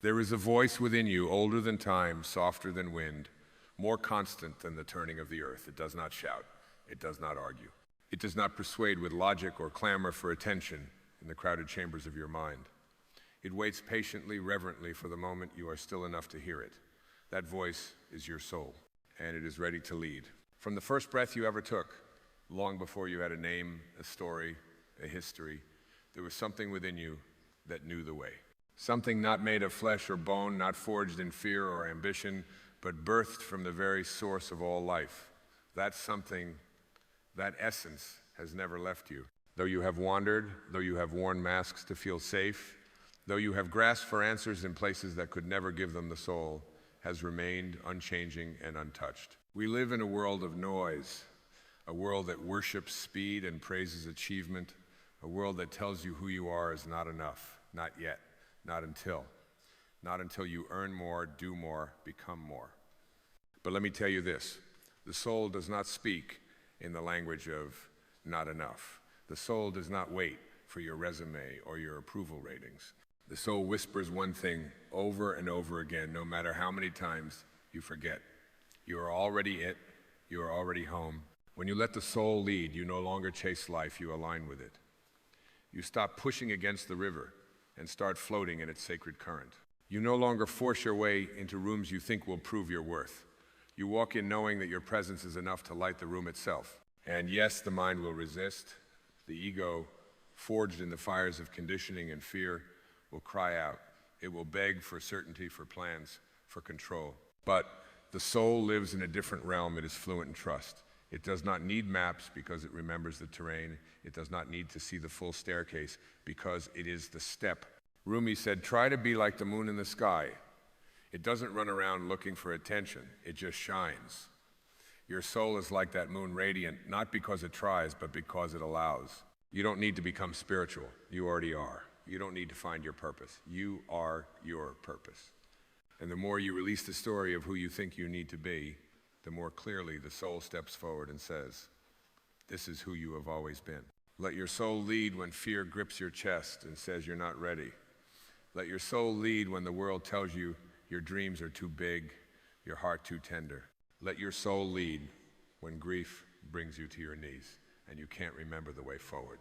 There is a voice within you, older than time, softer than wind, more constant than the turning of the earth. It does not shout. It does not argue. It does not persuade with logic or clamor for attention in the crowded chambers of your mind. It waits patiently, reverently for the moment you are still enough to hear it. That voice is your soul, and it is ready to lead. From the first breath you ever took, long before you had a name, a story, a history, there was something within you that knew the way. Something not made of flesh or bone, not forged in fear or ambition, but birthed from the very source of all life. That something, that essence, has never left you. Though you have wandered, though you have worn masks to feel safe, though you have grasped for answers in places that could never give them, the soul has remained unchanging and untouched. We live in a world of noise, a world that worships speed and praises achievement, a world that tells you who you are is not enough, not yet, not until you earn more, do more, become more. But let me tell you this, the soul does not speak in the language of not enough. The soul does not wait for your resume or your approval ratings. The soul whispers one thing over and over again, no matter how many times you forget. You are already it. You are already home. When you let the soul lead, you no longer chase life, you align with it. You stop pushing against the river and start floating in its sacred current. You no longer force your way into rooms you think will prove your worth. You walk in knowing that your presence is enough to light the room itself. And yes, the mind will resist. The ego, forged in the fires of conditioning and fear, will cry out. It will beg for certainty, for plans, for control. But the soul lives in a different realm. It is fluent in trust. It does not need maps because it remembers the terrain. It does not need to see the full staircase because it is the step. Rumi said, try to be like the moon in the sky. It doesn't run around looking for attention. It just shines. Your soul is like that moon, radiant, not because it tries, but because it allows. You don't need to become spiritual. You already are. You don't need to find your purpose. You are your purpose. And the more you release the story of who you think you need to be, the more clearly the soul steps forward and says, this is who you have always been. Let your soul lead when fear grips your chest and says you're not ready. Let your soul lead when the world tells you your dreams are too big, your heart too tender. Let your soul lead when grief brings you to your knees and you can't remember the way forward.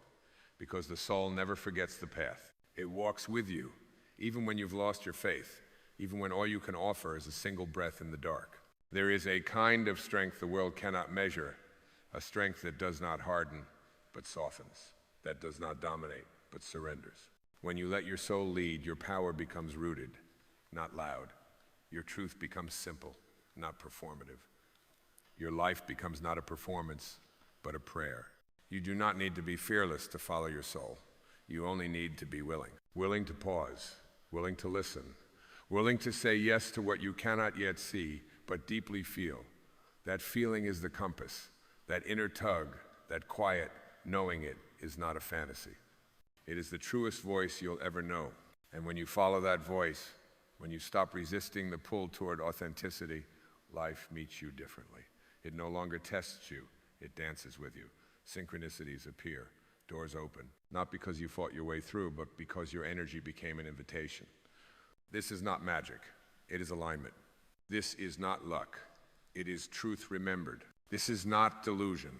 Because the soul never forgets the path. It walks with you, even when you've lost your faith, even when all you can offer is a single breath in the dark. There is a kind of strength the world cannot measure, a strength that does not harden, but softens, that does not dominate, but surrenders. When you let your soul lead, your power becomes rooted, not loud. Your truth becomes simple, not performative. Your life becomes not a performance, but a prayer. You do not need to be fearless to follow your soul. You only need to be willing. Willing to pause, willing to listen, willing to say yes to what you cannot yet see, but deeply feel. That feeling is the compass. That inner tug, that quiet knowing it is not a fantasy. It is the truest voice you'll ever know. And when you follow that voice, when you stop resisting the pull toward authenticity, life meets you differently. It no longer tests you, it dances with you. Synchronicities appear, doors open, not because you fought your way through, but because your energy became an invitation. This is not magic, it is alignment. This is not luck, it is truth remembered. This is not delusion,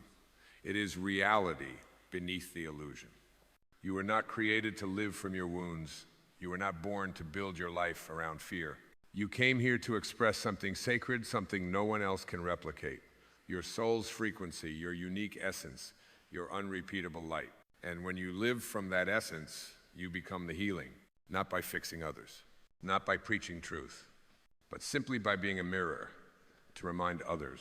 it is reality beneath the illusion. You were not created to live from your wounds. You were not born to build your life around fear. You came here to express something sacred, something no one else can replicate. Your soul's frequency, your unique essence, your unrepeatable light. And when you live from that essence, you become the healing, not by fixing others, not by preaching truth, but simply by being a mirror to remind others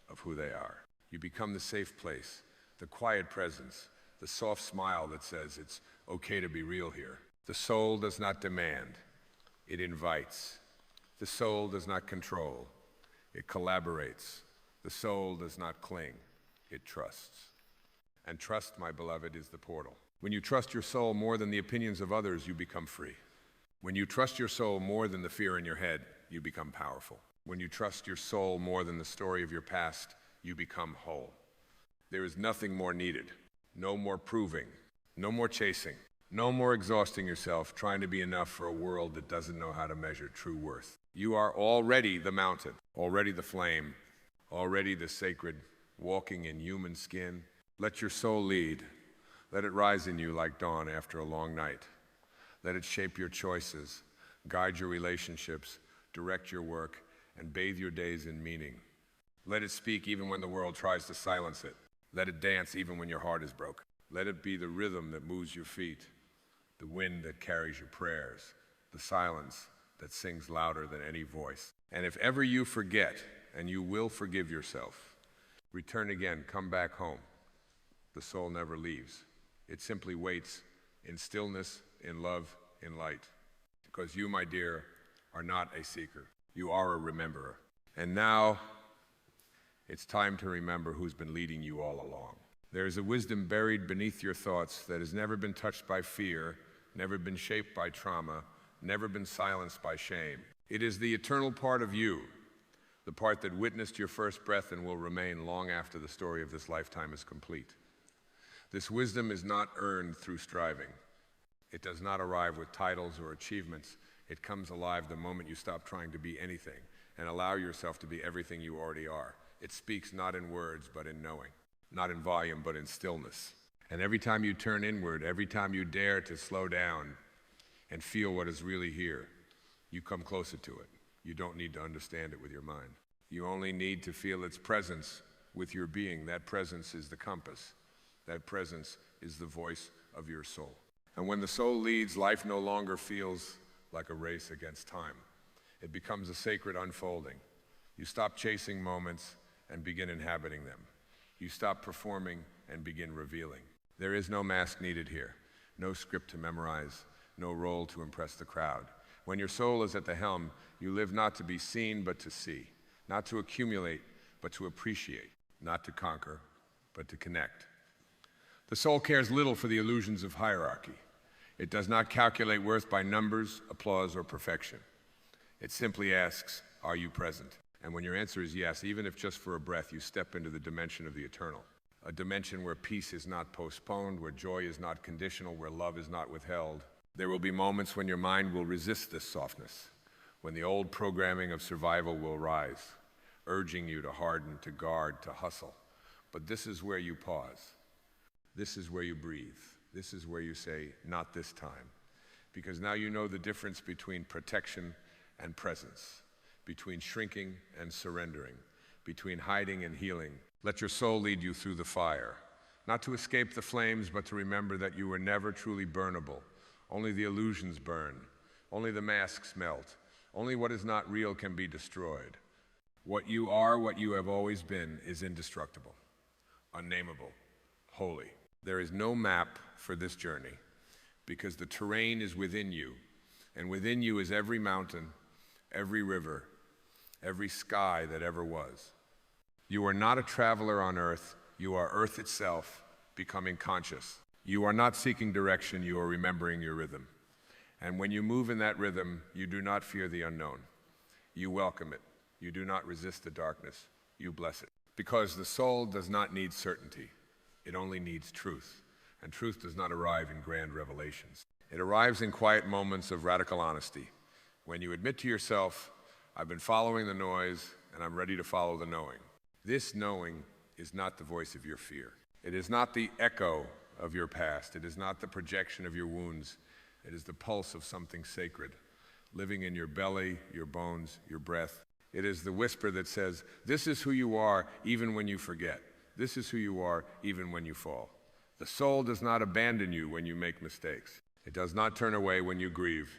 of who they are. You become the safe place, the quiet presence, the soft smile that says it's okay to be real here. The soul does not demand, it invites. The soul does not control, it collaborates. The soul does not cling, it trusts. And trust, my beloved, is the portal. When you trust your soul more than the opinions of others, you become free. When you trust your soul more than the fear in your head, you become powerful. When you trust your soul more than the story of your past, you become whole. There is nothing more needed. No more proving, no more chasing, No more exhausting yourself trying to be enough for a world that doesn't know how to measure true worth. You are already the mountain, already the flame, already the sacred, walking in human skin. Let your soul lead. Let it rise in you like dawn after a long night. Let it shape your choices, guide your relationships, direct your work, and bathe your days in meaning. Let it speak even when the world tries to silence it. Let it dance even when your heart is broken. Let it be the rhythm that moves your feet, the wind that carries your prayers, the silence that sings louder than any voice. And if ever you forget, and you will forgive yourself, return again, come back home. The soul never leaves. It simply waits in stillness, in love, in light. Because you, my dear, are not a seeker. You are a rememberer. And now, it's time to remember who's been leading you all along. There is a wisdom buried beneath your thoughts that has never been touched by fear, never been shaped by trauma, never been silenced by shame. It is the eternal part of you, the part that witnessed your first breath and will remain long after the story of this lifetime is complete. This wisdom is not earned through striving. It does not arrive with titles or achievements. It comes alive the moment you stop trying to be anything and allow yourself to be everything you already are. It speaks not in words, but in knowing, not in volume, but in stillness. And every time you turn inward, every time you dare to slow down and feel what is really here, you come closer to it. You don't need to understand it with your mind. You only need to feel its presence with your being. That presence is the compass. That presence is the voice of your soul. And when the soul leads, life no longer feels like a race against time. It becomes a sacred unfolding. You stop chasing moments and begin inhabiting them. You stop performing and begin revealing. There is no mask needed here, no script to memorize, no role to impress the crowd. When your soul is at the helm, you live not to be seen, but to see, not to accumulate, but to appreciate, not to conquer, but to connect. The soul cares little for the illusions of hierarchy. It does not calculate worth by numbers, applause, or perfection. It simply asks, are you present? And when your answer is yes, even if just for a breath, you step into the dimension of the eternal, a dimension where peace is not postponed, where joy is not conditional, where love is not withheld. There will be moments when your mind will resist this softness, when the old programming of survival will rise, urging you to harden, to guard, to hustle. But this is where you pause. This is where you breathe. This is where you say, not this time. Because now you know the difference between protection and presence, between shrinking and surrendering, between hiding and healing. Let your soul lead you through the fire, not to escape the flames, but to remember that you were never truly burnable. Only the illusions burn. Only the masks melt. Only what is not real can be destroyed. What you are, what you have always been, is indestructible, unnameable, holy. There is no map for this journey because the terrain is within you, and within you is every mountain, every river, every sky that ever was. You are not a traveler on earth. You are earth itself, becoming conscious. You are not seeking direction. You are remembering your rhythm. And when you move in that rhythm, you do not fear the unknown. You welcome it. You do not resist the darkness. You bless it. Because the soul does not need certainty. It only needs truth. And truth does not arrive in grand revelations. It arrives in quiet moments of radical honesty. When you admit to yourself, I've been following the noise, and I'm ready to follow the knowing. This knowing is not the voice of your fear. It is not the echo of your past. It is not the projection of your wounds. It is the pulse of something sacred, living in your belly, your bones, your breath. It is the whisper that says, this is who you are even when you forget. This is who you are even when you fall. The soul does not abandon you when you make mistakes. It does not turn away when you grieve.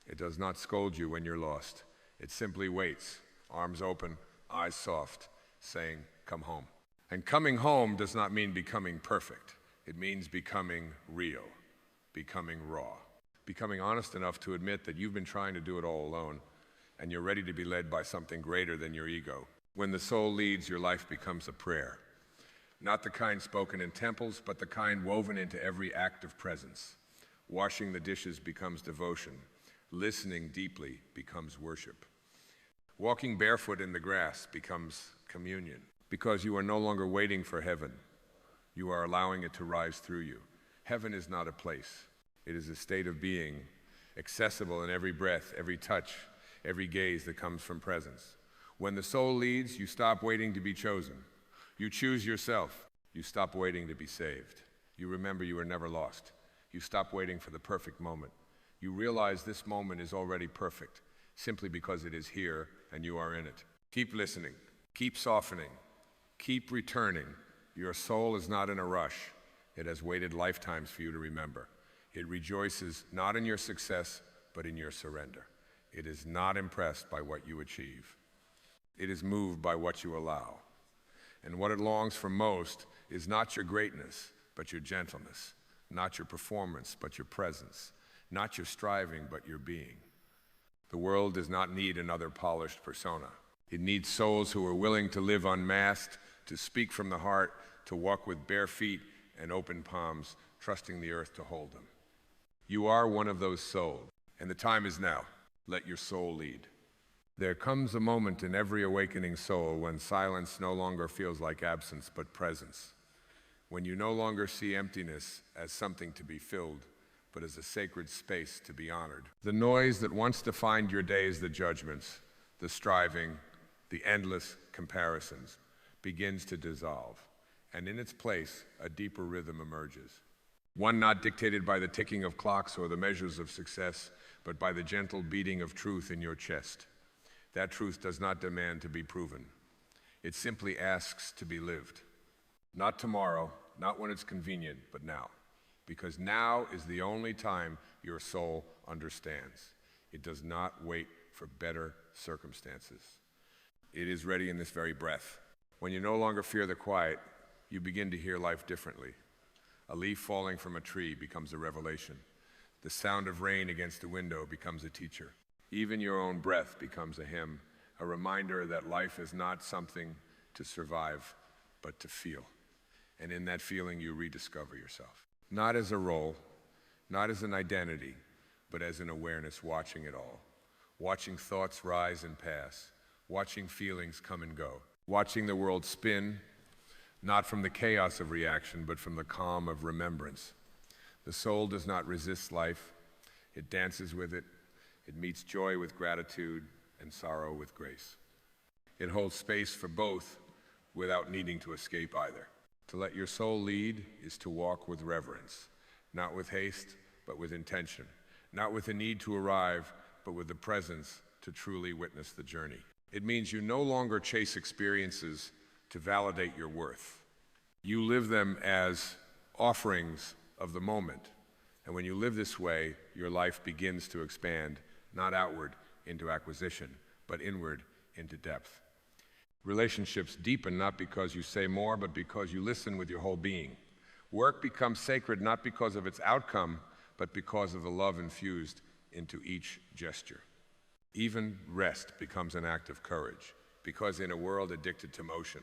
It does not scold you when you're lost. It simply waits, arms open, eyes soft, saying, come home. And coming home does not mean becoming perfect. It means becoming real, becoming raw, becoming honest enough to admit that you've been trying to do it all alone, and you're ready to be led by something greater than your ego. When the soul leads, your life becomes a prayer. Not the kind spoken in temples, but the kind woven into every act of presence. Washing the dishes becomes devotion. Listening deeply becomes worship. Walking barefoot in the grass becomes communion. Because you are no longer waiting for heaven. You are allowing it to rise through you. Heaven is not a place. It is a state of being, accessible in every breath, every touch, every gaze that comes from presence. When the soul leads, you stop waiting to be chosen. You choose yourself. You stop waiting to be saved. You remember you were never lost. You stop waiting for the perfect moment. You realize this moment is already perfect, simply because it is here and you are in it. Keep listening. Keep softening. Keep returning. Your soul is not in a rush. It has waited lifetimes for you to remember. It rejoices not in your success, but in your surrender. It is not impressed by what you achieve. It is moved by what you allow. And what it longs for most is not your greatness, but your gentleness. Not your performance, but your presence. Not your striving, but your being. The world does not need another polished persona. It needs souls who are willing to live unmasked, to speak from the heart, to walk with bare feet and open palms, trusting the earth to hold them. You are one of those souls, and the time is now. Let your soul lead. There comes a moment in every awakening soul when silence no longer feels like absence but presence, when you no longer see emptiness as something to be filled, but as a sacred space to be honored. The noise that once defined your days, the judgments, the striving, the endless comparisons, begins to dissolve, and in its place, a deeper rhythm emerges. One not dictated by the ticking of clocks or the measures of success, but by the gentle beating of truth in your chest. That truth does not demand to be proven. It simply asks to be lived. Not tomorrow, not when it's convenient, but now. Because now is the only time your soul understands. It does not wait for better circumstances. It is ready in this very breath. When you no longer fear the quiet, you begin to hear life differently. A leaf falling from a tree becomes a revelation. The sound of rain against the window becomes a teacher. Even your own breath becomes a hymn, a reminder that life is not something to survive, but to feel. And in that feeling, you rediscover yourself. Not as a role, not as an identity, but as an awareness watching it all. Watching thoughts rise and pass, watching feelings come and go, watching the world spin, not from the chaos of reaction, but from the calm of remembrance. The soul does not resist life. It dances with it. It meets joy with gratitude and sorrow with grace. It holds space for both without needing to escape either. To let your soul lead is to walk with reverence, not with haste, but with intention, not with the need to arrive, but with the presence to truly witness the journey. It means you no longer chase experiences to validate your worth. You live them as offerings of the moment. And when you live this way, your life begins to expand, not outward into acquisition, but inward into depth. Relationships deepen not because you say more, but because you listen with your whole being. Work becomes sacred not because of its outcome, but because of the love infused into each gesture. Even rest becomes an act of courage, because in a world addicted to motion,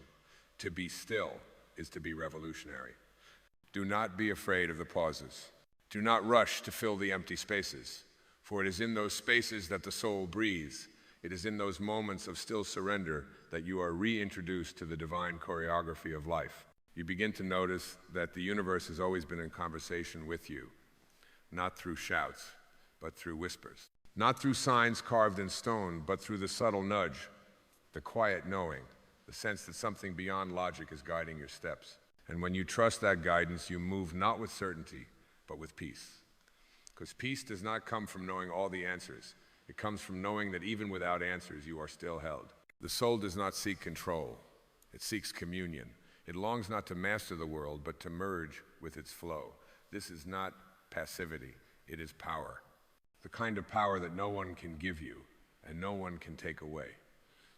to be still is to be revolutionary. Do not be afraid of the pauses. Do not rush to fill the empty spaces, for it is in those spaces that the soul breathes. It is in those moments of still surrender that you are reintroduced to the divine choreography of life. You begin to notice that the universe has always been in conversation with you, not through shouts, but through whispers. Not through signs carved in stone, but through the subtle nudge, the quiet knowing, the sense that something beyond logic is guiding your steps. And when you trust that guidance, you move not with certainty, but with peace. Because peace does not come from knowing all the answers. It comes from knowing that even without answers, you are still held. The soul does not seek control. It seeks communion. It longs not to master the world, but to merge with its flow. This is not passivity. It is power. The kind of power that no one can give you and no one can take away.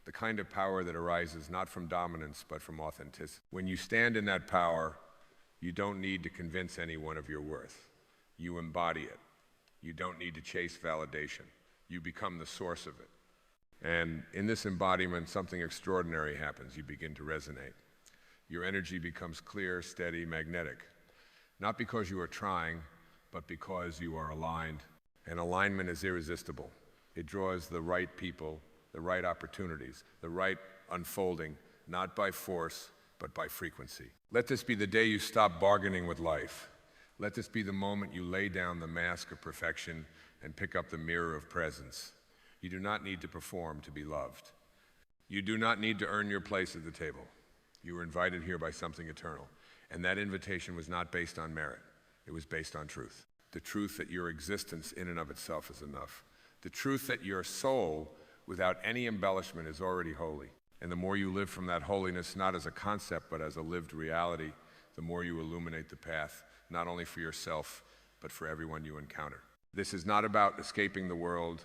The kind of power that arises not from dominance, but from authenticity. When you stand in that power, you don't need to convince anyone of your worth. You embody it. You don't need to chase validation. You become the source of it. And in this embodiment, something extraordinary happens. You begin to resonate. Your energy becomes clear, steady, magnetic. Not because you are trying, but because you are aligned. And alignment is irresistible. It draws the right people, the right opportunities, the right unfolding, not by force, but by frequency. Let this be the day you stop bargaining with life. Let this be the moment you lay down the mask of perfection and pick up the mirror of presence. You do not need to perform to be loved. You do not need to earn your place at the table. You were invited here by something eternal, and that invitation was not based on merit. It was based on truth. The truth that your existence in and of itself is enough. The truth that your soul, without any embellishment, is already holy. And the more you live from that holiness, not as a concept, but as a lived reality, the more you illuminate the path, not only for yourself, but for everyone you encounter. This is not about escaping the world.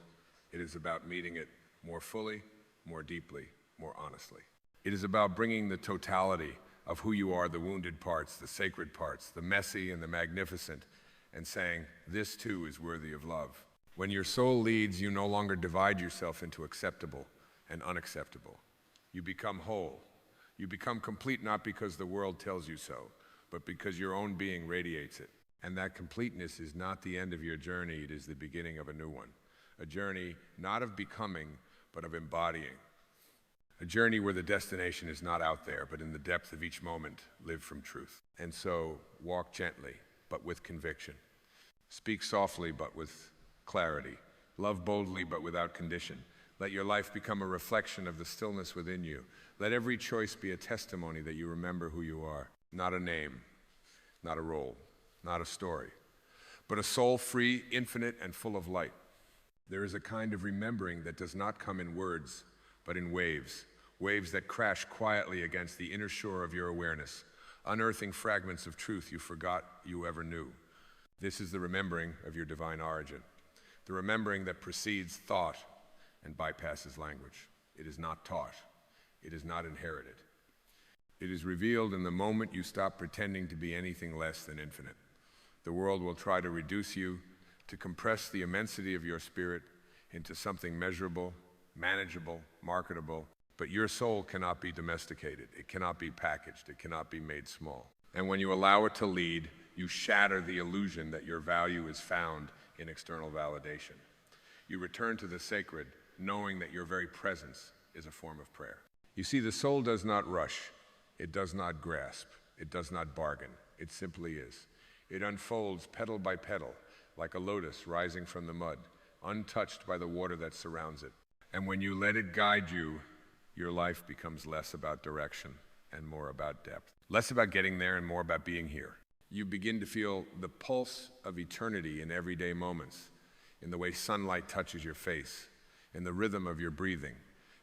It is about meeting it more fully, more deeply, more honestly. It is about bringing the totality of who you are, the wounded parts, the sacred parts, the messy and the magnificent, and saying, this too is worthy of love. When your soul leads, you no longer divide yourself into acceptable and unacceptable. You become whole. You become complete not because the world tells you so, but because your own being radiates it. And that completeness is not the end of your journey, it is the beginning of a new one. A journey not of becoming, but of embodying. A journey where the destination is not out there, but in the depth of each moment, live from truth. And so, walk gently, but with conviction. Speak softly, but with clarity. Love boldly, but without condition. Let your life become a reflection of the stillness within you. Let every choice be a testimony that you remember who you are. Not a name, not a role, not a story, but a soul free, infinite, and full of light. There is a kind of remembering that does not come in words, but in waves. Waves that crash quietly against the inner shore of your awareness, unearthing fragments of truth you forgot you ever knew. This is the remembering of your divine origin, the remembering that precedes thought and bypasses language. It is not taught. It is not inherited. It is revealed in the moment you stop pretending to be anything less than infinite. The world will try to reduce you, to compress the immensity of your spirit into something measurable, manageable, marketable, but your soul cannot be domesticated. It cannot be packaged. It cannot be made small. And when you allow it to lead, you shatter the illusion that your value is found in external validation. You return to the sacred, knowing that your very presence is a form of prayer. You see, the soul does not rush. It does not grasp. It does not bargain. It simply is. It unfolds petal by petal, like a lotus rising from the mud, untouched by the water that surrounds it. And when you let it guide you, your life becomes less about direction and more about depth. Less about getting there and more about being here. You begin to feel the pulse of eternity in everyday moments, in the way sunlight touches your face, in the rhythm of your breathing,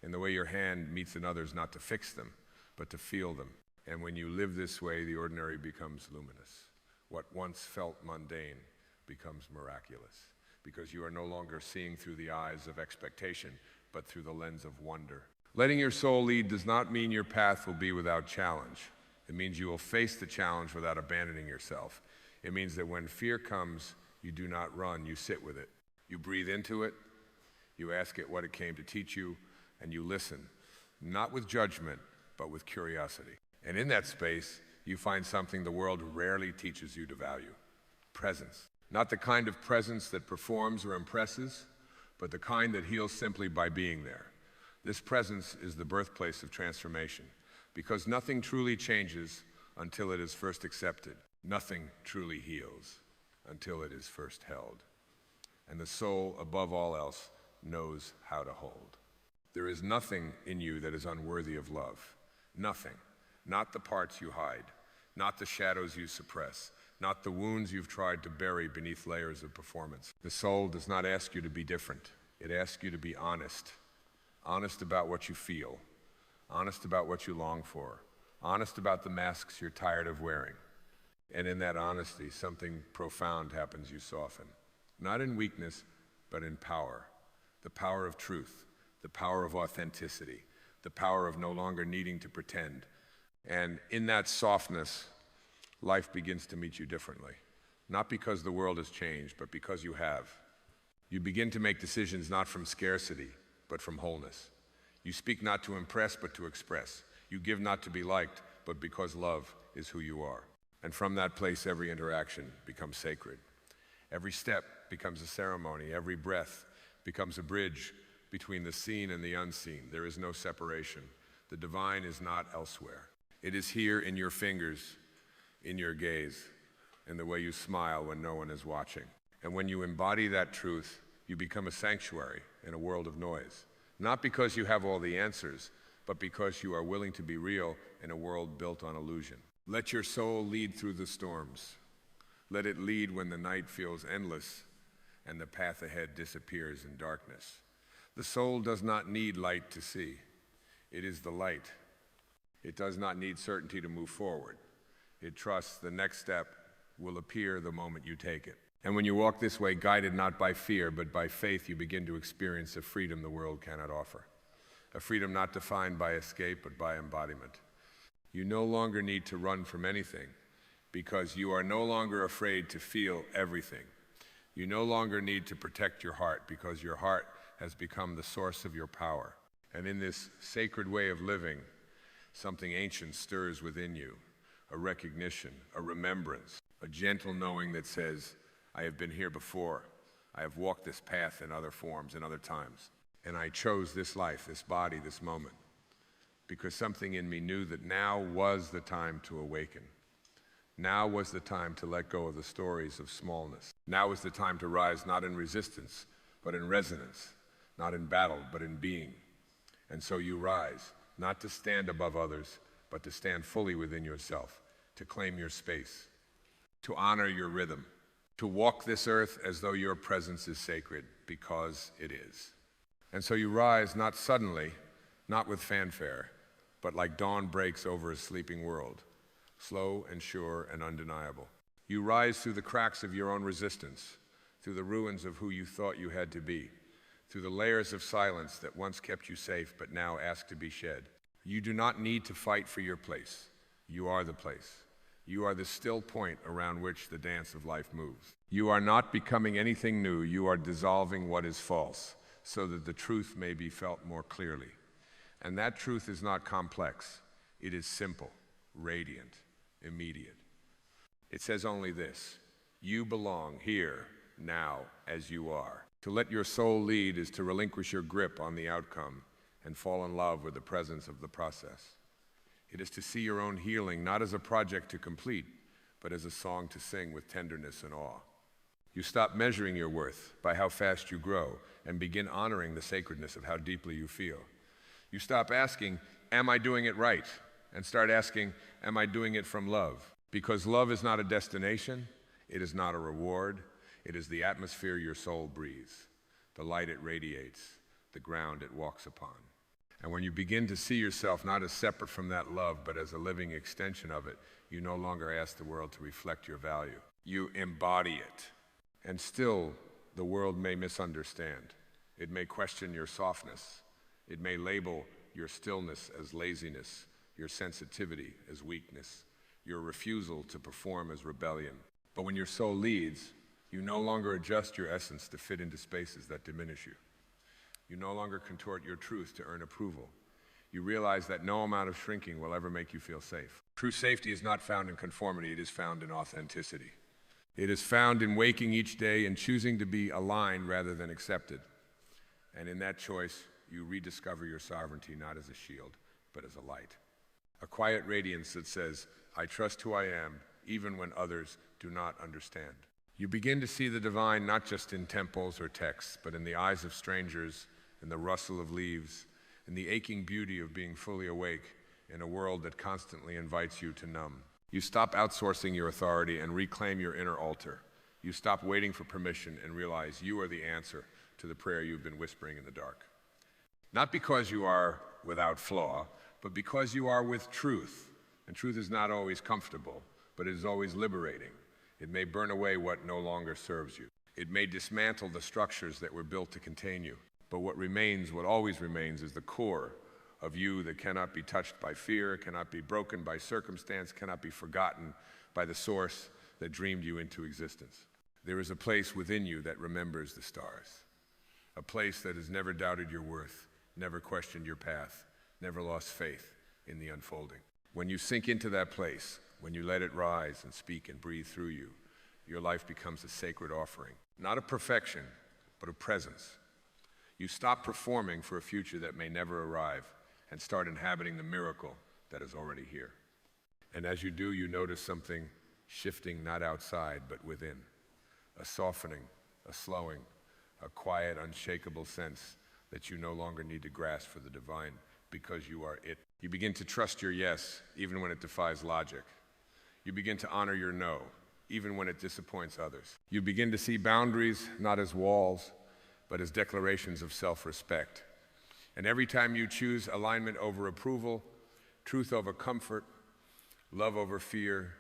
in the way your hand meets another's not to fix them, but to feel them. And when you live this way, the ordinary becomes luminous. What once felt mundane becomes miraculous, because you are no longer seeing through the eyes of expectation, but through the lens of wonder. Letting your soul lead does not mean your path will be without challenge. It means you will face the challenge without abandoning yourself. It means that when fear comes, you do not run, you sit with it. You breathe into it, you ask it what it came to teach you, and you listen, not with judgment, but with curiosity. And in that space, you find something the world rarely teaches you to value: presence. Not the kind of presence that performs or impresses, but the kind that heals simply by being there. This presence is the birthplace of transformation, because nothing truly changes until it is first accepted. Nothing truly heals until it is first held. And the soul, above all else, knows how to hold. There is nothing in you that is unworthy of love. Nothing. Not the parts you hide, not the shadows you suppress, not the wounds you've tried to bury beneath layers of performance. The soul does not ask you to be different. It asks you to be honest. Honest about what you feel. Honest about what you long for. Honest about the masks you're tired of wearing. And in that honesty, something profound happens. You soften. Not in weakness, but in power. The power of truth. The power of authenticity. The power of no longer needing to pretend. And in that softness, life begins to meet you differently. Not because the world has changed, but because you have. You begin to make decisions not from scarcity, but from wholeness. You speak not to impress, but to express. You give not to be liked, but because love is who you are. And from that place, every interaction becomes sacred. Every step becomes a ceremony. Every breath becomes a bridge between the seen and the unseen. There is no separation. The divine is not elsewhere. It is here in your fingers, in your gaze. in the way you smile when no one is watching. And when you embody that truth, you become a sanctuary in a world of noise. Not because you have all the answers, but because you are willing to be real in a world built on illusion. Let your soul lead through the storms. Let it lead when the night feels endless and the path ahead disappears in darkness. The soul does not need light to see. It is the light. It does not need certainty to move forward. It trusts the next step will appear the moment you take it. And when you walk this way, guided not by fear, but by faith, you begin to experience a freedom the world cannot offer. A freedom not defined by escape, but by embodiment. You no longer need to run from anything because you are no longer afraid to feel everything. You no longer need to protect your heart because your heart has become the source of your power. And in this sacred way of living, something ancient stirs within you, a recognition, a remembrance, a gentle knowing that says, I have been here before. I have walked this path in other forms, in other times. And I chose this life, this body, this moment, because something in me knew that now was the time to awaken. Now was the time to let go of the stories of smallness. Now was the time to rise not in resistance, but in resonance, not in battle, but in being. And so you rise, not to stand above others, but to stand fully within yourself, to claim your space, to honor your rhythm, to walk this earth as though your presence is sacred, because it is. And so you rise not suddenly, not with fanfare, but like dawn breaks over a sleeping world, slow and sure and undeniable. You rise through the cracks of your own resistance, through the ruins of who you thought you had to be, through the layers of silence that once kept you safe but now ask to be shed. You do not need to fight for your place. You are the place. You are the still point around which the dance of life moves. You are not becoming anything new. You are dissolving what is false so that the truth may be felt more clearly. And that truth is not complex. It is simple, radiant, immediate. It says only this: you belong here, now, as you are. To let your soul lead is to relinquish your grip on the outcome and fall in love with the presence of the process. It is to see your own healing not as a project to complete, but as a song to sing with tenderness and awe. You stop measuring your worth by how fast you grow and begin honoring the sacredness of how deeply you feel. You stop asking, am I doing it right? And start asking, am I doing it from love? Because love is not a destination, it is not a reward, it is the atmosphere your soul breathes, the light it radiates, the ground it walks upon. And when you begin to see yourself not as separate from that love, but as a living extension of it, you no longer ask the world to reflect your value. You embody it. And still, the world may misunderstand. It may question your softness. It may label your stillness as laziness, your sensitivity as weakness, your refusal to perform as rebellion. But when your soul leads, you no longer adjust your essence to fit into spaces that diminish you. You no longer contort your truth to earn approval. You realize that no amount of shrinking will ever make you feel safe. True safety is not found in conformity, it is found in authenticity. It is found in waking each day and choosing to be aligned rather than accepted. And in that choice, you rediscover your sovereignty not as a shield, but as a light. A quiet radiance that says, I trust who I am, even when others do not understand. You begin to see the divine not just in temples or texts, but in the eyes of strangers, in the rustle of leaves, in the aching beauty of being fully awake in a world that constantly invites you to numb. You stop outsourcing your authority and reclaim your inner altar. You stop waiting for permission and realize you are the answer to the prayer you've been whispering in the dark. Not because you are without flaw, but because you are with truth. And truth is not always comfortable, but it is always liberating. It may burn away what no longer serves you. It may dismantle the structures that were built to contain you. But what remains, what always remains, is the core of you that cannot be touched by fear, cannot be broken by circumstance, cannot be forgotten by the source that dreamed you into existence. There is a place within you that remembers the stars, a place that has never doubted your worth, never questioned your path, never lost faith in the unfolding. When you sink into that place, when you let it rise and speak and breathe through you, your life becomes a sacred offering, not of perfection, but of presence. You stop performing for a future that may never arrive and start inhabiting the miracle that is already here. And as you do, you notice something shifting not outside but within, a softening, a slowing, a quiet, unshakable sense that you no longer need to grasp for the divine because you are it. You begin to trust your yes even when it defies logic. You begin to honor your no even when it disappoints others. You begin to see boundaries not as walls but as declarations of self-respect. And every time you choose alignment over approval, truth over comfort, love over fear,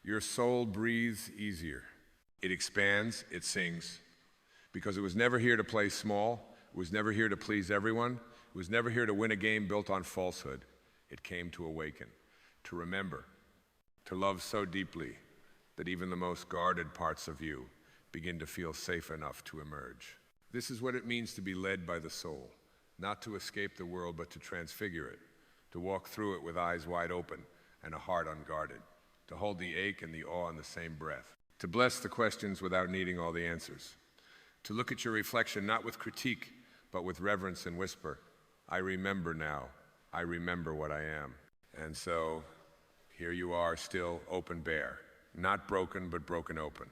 your soul breathes easier. It expands, it sings, because it was never here to play small, it was never here to please everyone, it was never here to win a game built on falsehood. It came to awaken, to remember, to love so deeply that even the most guarded parts of you begin to feel safe enough to emerge. This is what it means to be led by the soul, not to escape the world, but to transfigure it, to walk through it with eyes wide open and a heart unguarded, to hold the ache and the awe in the same breath, to bless the questions without needing all the answers, to look at your reflection not with critique, but with reverence and whisper, I remember now, I remember what I am. And so here you are, still open bare, not broken, but broken open,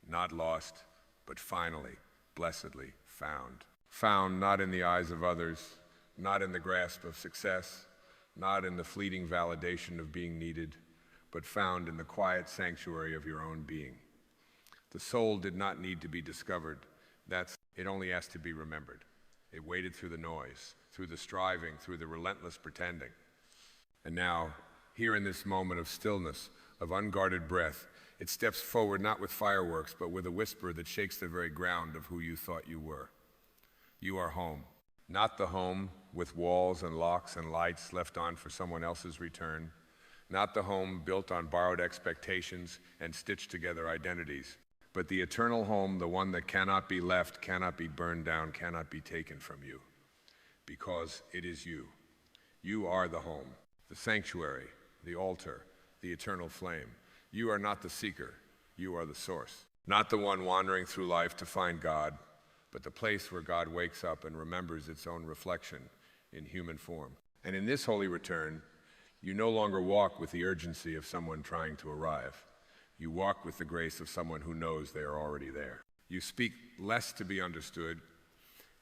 not lost, but finally, blessedly found. Found not in the eyes of others, not in the grasp of success, not in the fleeting validation of being needed, but found in the quiet sanctuary of your own being. The soul did not need to be discovered. It only asked to be remembered. It waded through the noise, through the striving, through the relentless pretending. And now, here in this moment of stillness, of unguarded breath, it steps forward not with fireworks, but with a whisper that shakes the very ground of who you thought you were. You are home. Not the home with walls and locks and lights left on for someone else's return. Not the home built on borrowed expectations and stitched together identities, but the eternal home, the one that cannot be left, cannot be burned down, cannot be taken from you, because it is you. You are the home, the sanctuary, the altar, the eternal flame. You are not the seeker, you are the source. Not the one wandering through life to find God, but the place where God wakes up and remembers its own reflection in human form. And in this holy return, you no longer walk with the urgency of someone trying to arrive. You walk with the grace of someone who knows they are already there. You speak less to be understood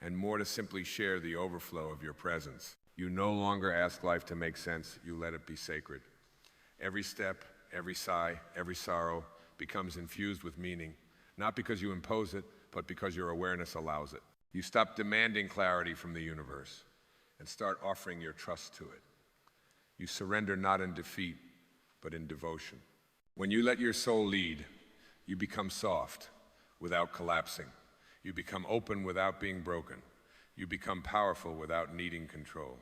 and more to simply share the overflow of your presence. You no longer ask life to make sense, you let it be sacred. Every step, every sigh, every sorrow becomes infused with meaning, not because you impose it, but because your awareness allows it. You stop demanding clarity from the universe and start offering your trust to it. You surrender not in defeat, but in devotion. When you let your soul lead, you become soft without collapsing. You become open without being broken. You become powerful without needing control.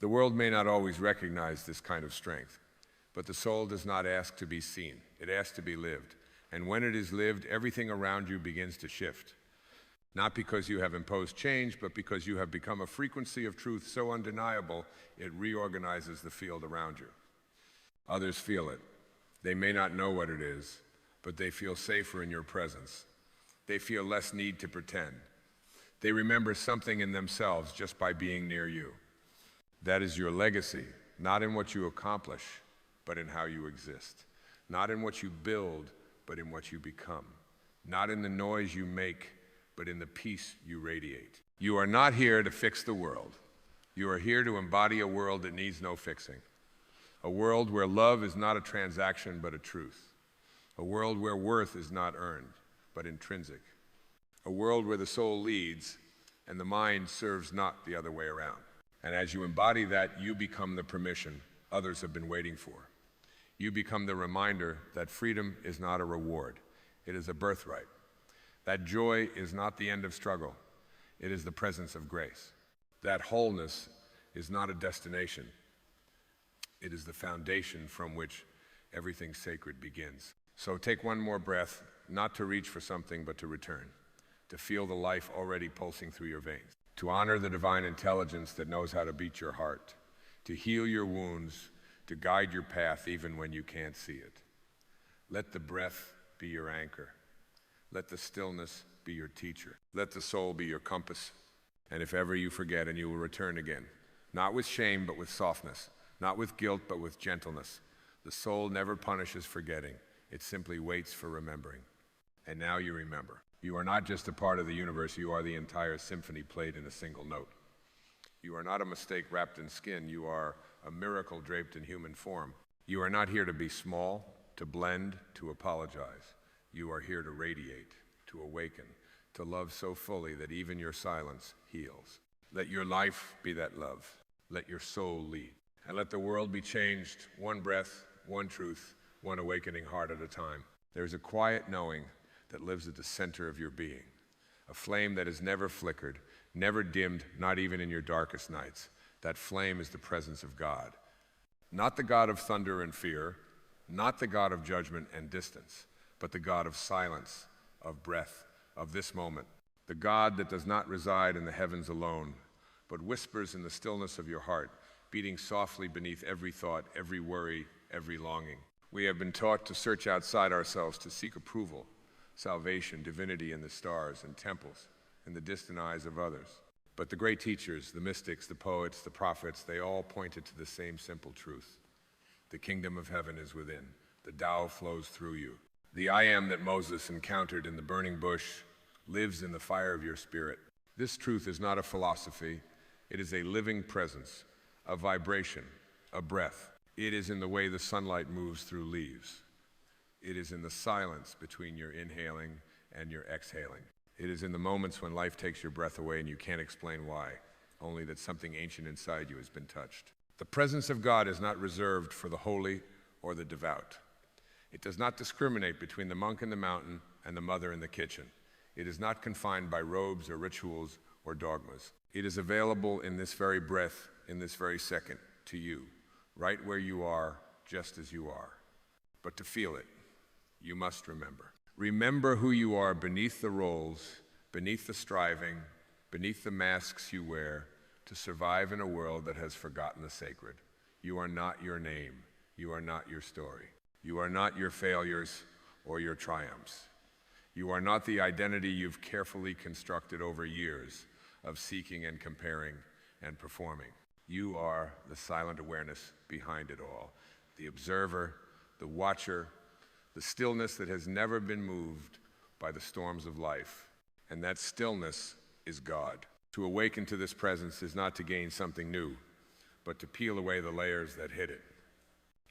The world may not always recognize this kind of strength, but the soul does not ask to be seen. It asks to be lived. And when it is lived, everything around you begins to shift. Not because you have imposed change, but because you have become a frequency of truth so undeniable, it reorganizes the field around you. Others feel it. They may not know what it is, but they feel safer in your presence. They feel less need to pretend. They remember something in themselves just by being near you. That is your legacy, not in what you accomplish, but in how you exist. Not in what you build, but in what you become. Not in the noise you make, but in the peace you radiate. You are not here to fix the world. You are here to embody a world that needs no fixing. A world where love is not a transaction, but a truth. A world where worth is not earned, but intrinsic. A world where the soul leads and the mind serves not the other way around. And as you embody that, you become the permission others have been waiting for. You become the reminder that freedom is not a reward. It is a birthright. That joy is not the end of struggle. It is the presence of grace. That wholeness is not a destination. It is the foundation from which everything sacred begins. So take one more breath, not to reach for something, but to return, to feel the life already pulsing through your veins, to honor the divine intelligence that knows how to beat your heart, to heal your wounds, to guide your path even when you can't see it. Let the breath be your anchor. Let the stillness be your teacher. Let the soul be your compass. And if ever you forget, and you will return again, not with shame, but with softness, not with guilt, but with gentleness. The soul never punishes forgetting. It simply waits for remembering. And now you remember. You are not just a part of the universe, you are the entire symphony played in a single note. You are not a mistake wrapped in skin, you are a miracle draped in human form. You are not here to be small, to blend, to apologize. You are here to radiate, to awaken, to love so fully that even your silence heals. Let your life be that love. Let your soul lead. And let the world be changed one breath, one truth, one awakening heart at a time. There is a quiet knowing that lives at the center of your being, a flame that has never flickered, never dimmed, not even in your darkest nights. That flame is the presence of God. Not the God of thunder and fear, not the God of judgment and distance, but the God of silence, of breath, of this moment. The God that does not reside in the heavens alone, but whispers in the stillness of your heart, beating softly beneath every thought, every worry, every longing. We have been taught to search outside ourselves, to seek approval, salvation, divinity in the stars and temples, in the distant eyes of others. But the great teachers, the mystics, the poets, the prophets, they all pointed to the same simple truth. The kingdom of heaven is within. The Tao flows through you. The I am that Moses encountered in the burning bush lives in the fire of your spirit. This truth is not a philosophy. It is a living presence, a vibration, a breath. It is in the way the sunlight moves through leaves. It is in the silence between your inhaling and your exhaling. It is in the moments when life takes your breath away and you can't explain why, only that something ancient inside you has been touched. The presence of God is not reserved for the holy or the devout. It does not discriminate between the monk in the mountain and the mother in the kitchen. It is not confined by robes or rituals or dogmas. It is available in this very breath, in this very second, to you, right where you are, just as you are. But to feel it, you must remember. Remember who you are beneath the roles, beneath the striving, beneath the masks you wear to survive in a world that has forgotten the sacred. You are not your name. You are not your story. You are not your failures or your triumphs. You are not the identity you've carefully constructed over years of seeking and comparing and performing. You are the silent awareness behind it all, the observer, the watcher, the stillness that has never been moved by the storms of life. And that stillness is God. To awaken to this presence is not to gain something new, but to peel away the layers that hid it.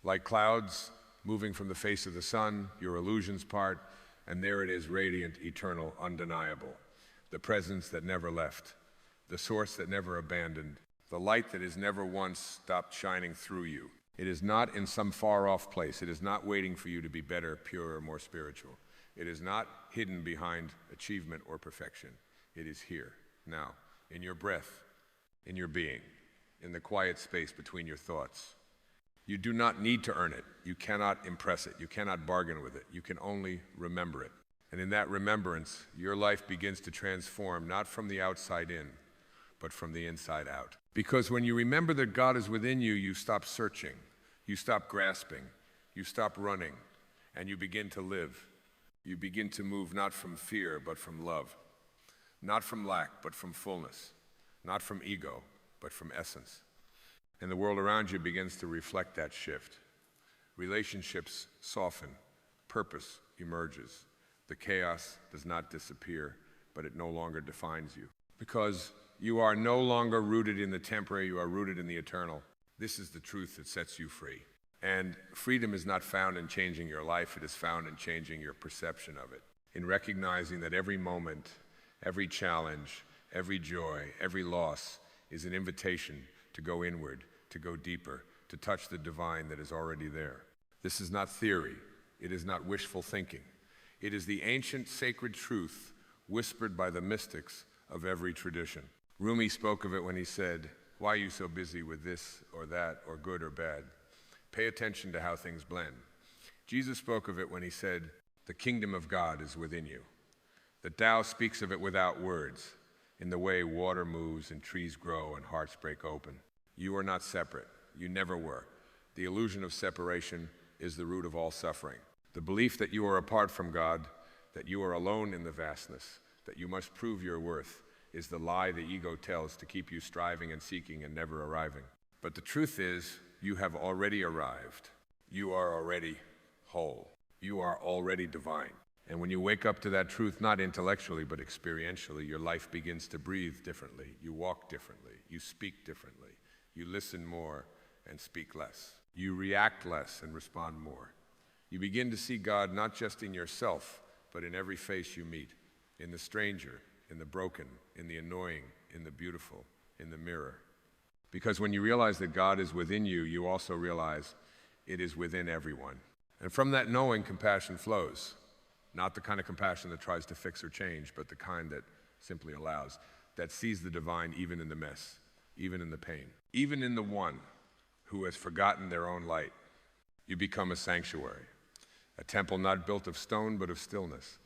Like clouds moving from the face of the sun, your illusions part, and there it is, radiant, eternal, undeniable. The presence that never left, the source that never abandoned, the light that has never once stopped shining through you. It is not in some far-off place. It is not waiting for you to be better, purer, more spiritual. It is not hidden behind achievement or perfection. It is here, now, in your breath, in your being, in the quiet space between your thoughts. You do not need to earn it. You cannot impress it. You cannot bargain with it. You can only remember it. And in that remembrance, your life begins to transform, not from the outside in, but from the inside out. Because when you remember that God is within you, you stop searching, you stop grasping, you stop running, and you begin to live. You begin to move not from fear, but from love. Not from lack, but from fullness. Not from ego, but from essence. And the world around you begins to reflect that shift. Relationships soften, purpose emerges. The chaos does not disappear, but it no longer defines you. Because you are no longer rooted in the temporary, you are rooted in the eternal. This is the truth that sets you free. And freedom is not found in changing your life, it is found in changing your perception of it. In recognizing that every moment, every challenge, every joy, every loss is an invitation to go inward, to go deeper, to touch the divine that is already there. This is not theory. It is not wishful thinking. It is the ancient sacred truth whispered by the mystics of every tradition. Rumi spoke of it when he said, "Why are you so busy with this or that or good or bad? Pay attention to how things blend." Jesus spoke of it when he said, "The kingdom of God is within you." The Tao speaks of it without words, in the way water moves and trees grow and hearts break open. You are not separate. You never were. The illusion of separation is the root of all suffering. The belief that you are apart from God, that you are alone in the vastness, that you must prove your worth, is the lie the ego tells to keep you striving and seeking and never arriving. But the truth is, you have already arrived. You are already whole. You are already divine. And when you wake up to that truth, not intellectually, but experientially, your life begins to breathe differently. You walk differently. You speak differently. You listen more and speak less. You react less and respond more. You begin to see God not just in yourself, but in every face you meet, in the stranger, in the broken, in the annoying, in the beautiful, in the mirror. Because when you realize that God is within you, you also realize it is within everyone. And from that knowing, compassion flows. Not the kind of compassion that tries to fix or change, but the kind that simply allows, that sees the divine even in the mess, even in the pain, even in the one who has forgotten their own light. You become a sanctuary, a temple not built of stone but of stillness,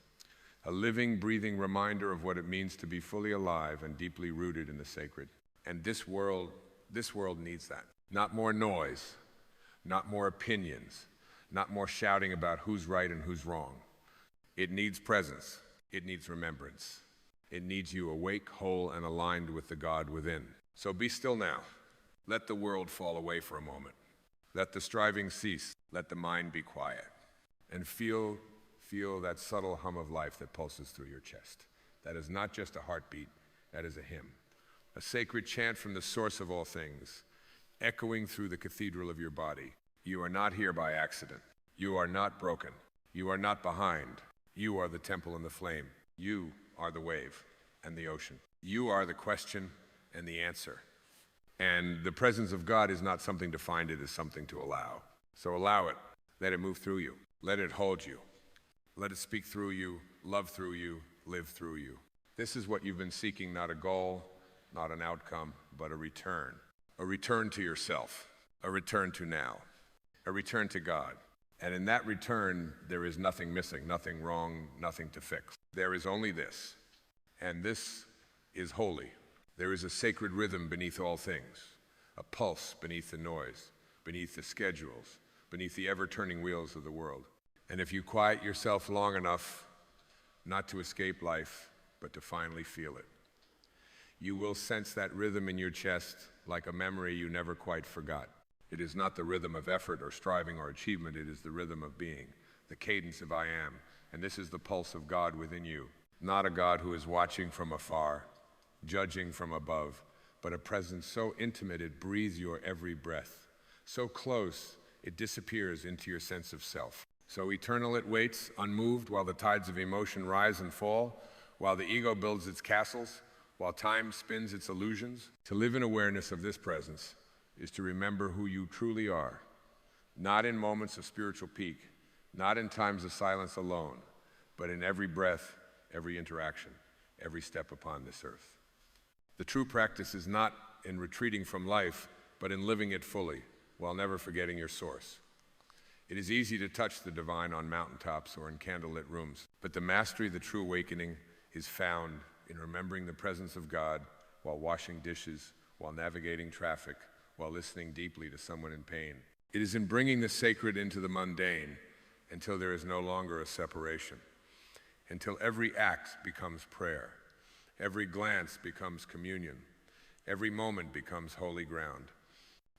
a living, breathing reminder of what it means to be fully alive and deeply rooted in the sacred. And this world needs that. Not more noise, not more opinions, not more shouting about who's right and who's wrong. It needs presence. It needs remembrance. It needs you awake, whole, and aligned with the God within. So be still now. Let the world fall away for a moment. Let the striving cease. Let the mind be quiet. And feel that subtle hum of life that pulses through your chest. That is not just a heartbeat. That is a hymn. A sacred chant from the source of all things, echoing through the cathedral of your body. You are not here by accident. You are not broken. You are not behind. You are the temple and the flame. You are the wave and the ocean. You are the question and the answer. And the presence of God is not something to find, it is something to allow. So allow it. Let it move through you. Let it hold you. Let it speak through you, love through you, live through you. This is what you've been seeking, not a goal, not an outcome, but a return. A return to yourself. A return to now. A return to God. And in that return, there is nothing missing, nothing wrong, nothing to fix. There is only this, and this is holy. There is a sacred rhythm beneath all things, a pulse beneath the noise, beneath the schedules, beneath the ever-turning wheels of the world. And if you quiet yourself long enough, not to escape life, but to finally feel it, you will sense that rhythm in your chest like a memory you never quite forgot. It is not the rhythm of effort or striving or achievement, it is the rhythm of being, the cadence of I am. And this is the pulse of God within you. Not a God who is watching from afar, judging from above, but a presence so intimate it breathes your every breath. So close, it disappears into your sense of self. So eternal it waits, unmoved, while the tides of emotion rise and fall, while the ego builds its castles, while time spins its illusions. To live in awareness of this presence is to remember who you truly are, not in moments of spiritual peak, not in times of silence alone, but in every breath, every interaction, every step upon this earth. The true practice is not in retreating from life, but in living it fully, while never forgetting your source. It is easy to touch the divine on mountaintops or in candlelit rooms, but the mastery of the true awakening is found in remembering the presence of God while washing dishes, while navigating traffic, while listening deeply to someone in pain. It is in bringing the sacred into the mundane until there is no longer a separation, until every act becomes prayer, every glance becomes communion, every moment becomes holy ground.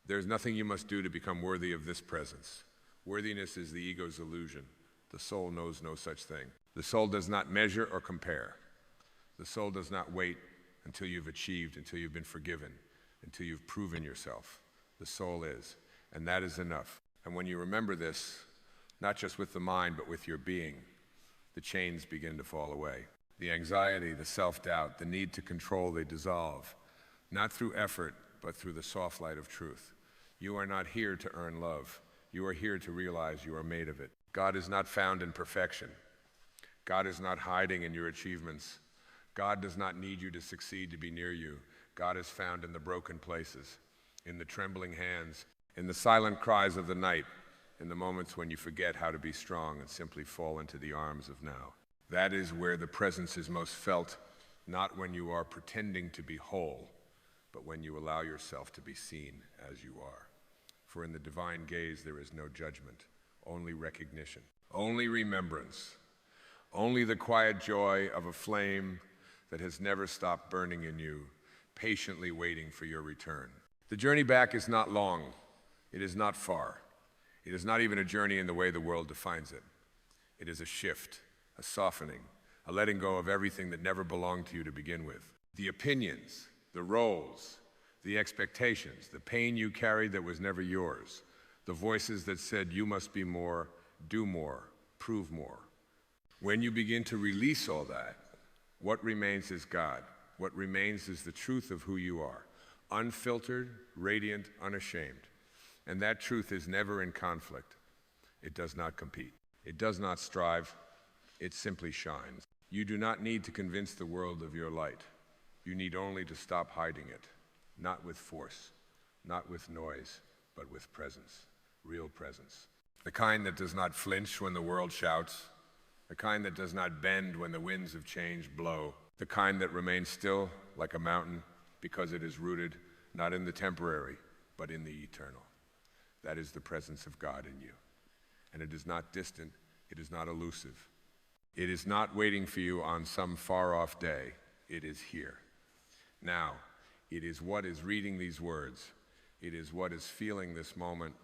There is nothing you must do to become worthy of this presence. Worthiness is the ego's illusion. The soul knows no such thing. The soul does not measure or compare. The soul does not wait until you've achieved, until you've been forgiven, until you've proven yourself. The soul is, and that is enough. And when you remember this, not just with the mind, but with your being, the chains begin to fall away. The anxiety, the self-doubt, the need to control, they dissolve, not through effort, but through the soft light of truth. You are not here to earn love. You are here to realize you are made of it. God is not found in perfection. God is not hiding in your achievements. God does not need you to succeed to be near you. God is found in the broken places, in the trembling hands, in the silent cries of the night, in the moments when you forget how to be strong and simply fall into the arms of now. That is where the presence is most felt, not when you are pretending to be whole, but when you allow yourself to be seen as you are. For in the divine gaze there is no judgment, only recognition, only remembrance, only the quiet joy of a flame that has never stopped burning in you, patiently waiting for your return. The journey back is not long. It is not far. It is not even a journey in the way the world defines it. It is a shift, a softening, a letting go of everything that never belonged to you to begin with. The opinions, the roles, the expectations, the pain you carried that was never yours, the voices that said you must be more, do more, prove more. When you begin to release all that, what remains is God. What remains is the truth of who you are, unfiltered, radiant, unashamed. And that truth is never in conflict. It does not compete. It does not strive. It simply shines. You do not need to convince the world of your light. You need only to stop hiding it, not with force, not with noise, but with presence, real presence. The kind that does not flinch when the world shouts, the kind that does not bend when the winds of change blow, the kind that remains still like a mountain because it is rooted not in the temporary, but in the eternal. That is the presence of God in you. And it is not distant, it is not elusive. It is not waiting for you on some far-off day. It is here. Now, it is what is reading these words. It is what is feeling this moment.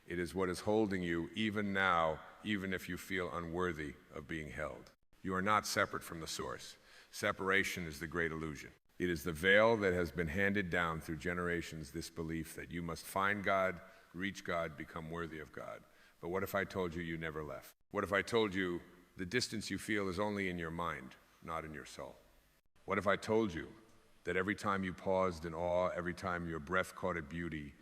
It is what is holding you even now, even if you feel unworthy of being held. You are not separate from the source. Separation is the great illusion. It is the veil that has been handed down through generations, this belief that you must find God, reach God, become worthy of God. But what if I told you you never left? What if I told you the distance you feel is only in your mind, not in your soul? What if I told you that every time you paused in awe, every time your breath caught a beauty,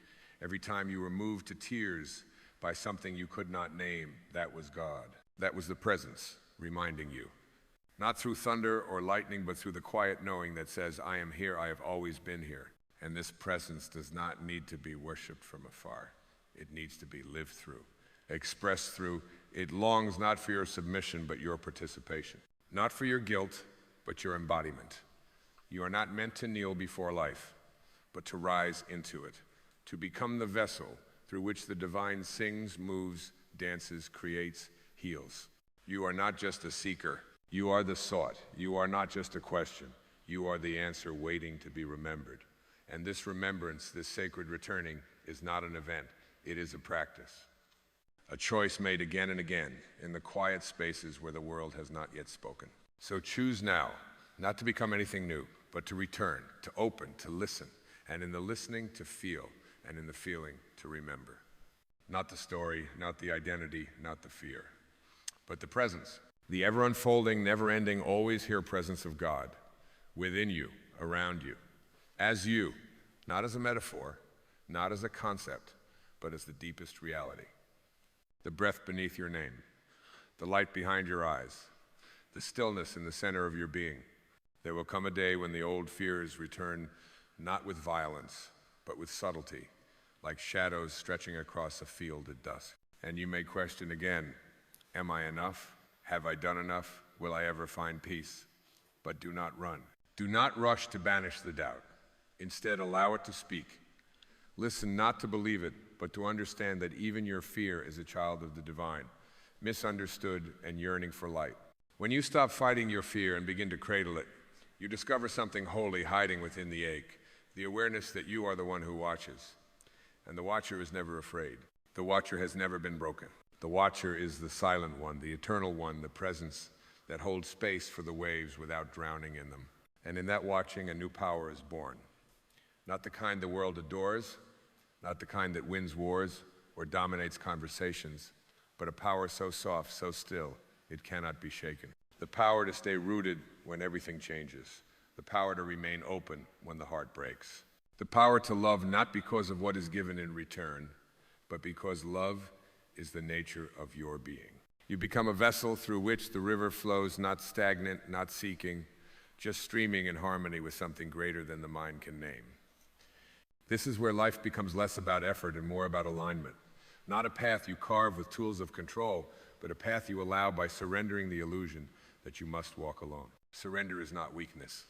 every time you were moved to tears by something you could not name, that was God? That was the presence reminding you. Not through thunder or lightning, but through the quiet knowing that says, I am here, I have always been here. And this presence does not need to be worshipped from afar. It needs to be lived through, expressed through. It longs not for your submission, but your participation. Not for your guilt, but your embodiment. You are not meant to kneel before life, but to rise into it, to become the vessel through which the divine sings, moves, dances, creates, heals. You are not just a seeker. You are the sought. You are not just a question. You are the answer waiting to be remembered. And this remembrance, this sacred returning, is not an event. It is a practice. A choice made again and again in the quiet spaces where the world has not yet spoken. So choose now, not to become anything new, but to return, to open, to listen, and in the listening to feel, and in the feeling to remember. Not the story, not the identity, not the fear, but the presence. The ever-unfolding, never-ending, always here presence of God within you, around you, as you, not as a metaphor, not as a concept, but as the deepest reality. The breath beneath your name, the light behind your eyes, the stillness in the center of your being. There will come a day when the old fears return not with violence, but with subtlety, like shadows stretching across a field at dusk. And you may question again, am I enough? Have I done enough? Will I ever find peace? But do not run. Do not rush to banish the doubt. Instead, allow it to speak. Listen not to believe it, but to understand that even your fear is a child of the divine, misunderstood and yearning for light. When you stop fighting your fear and begin to cradle it, you discover something holy hiding within the ache, the awareness that you are the one who watches. And the watcher is never afraid. The watcher has never been broken. The watcher is the silent one, the eternal one, the presence that holds space for the waves without drowning in them. And in that watching, a new power is born. Not the kind the world adores, not the kind that wins wars or dominates conversations, but a power so soft, so still, it cannot be shaken. The power to stay rooted when everything changes. The power to remain open when the heart breaks. The power to love not because of what is given in return, but because love is the nature of your being. You become a vessel through which the river flows, not stagnant, not seeking, just streaming in harmony with something greater than the mind can name. This is where life becomes less about effort and more about alignment. Not a path you carve with tools of control, but a path you allow by surrendering the illusion that you must walk alone. Surrender is not weakness.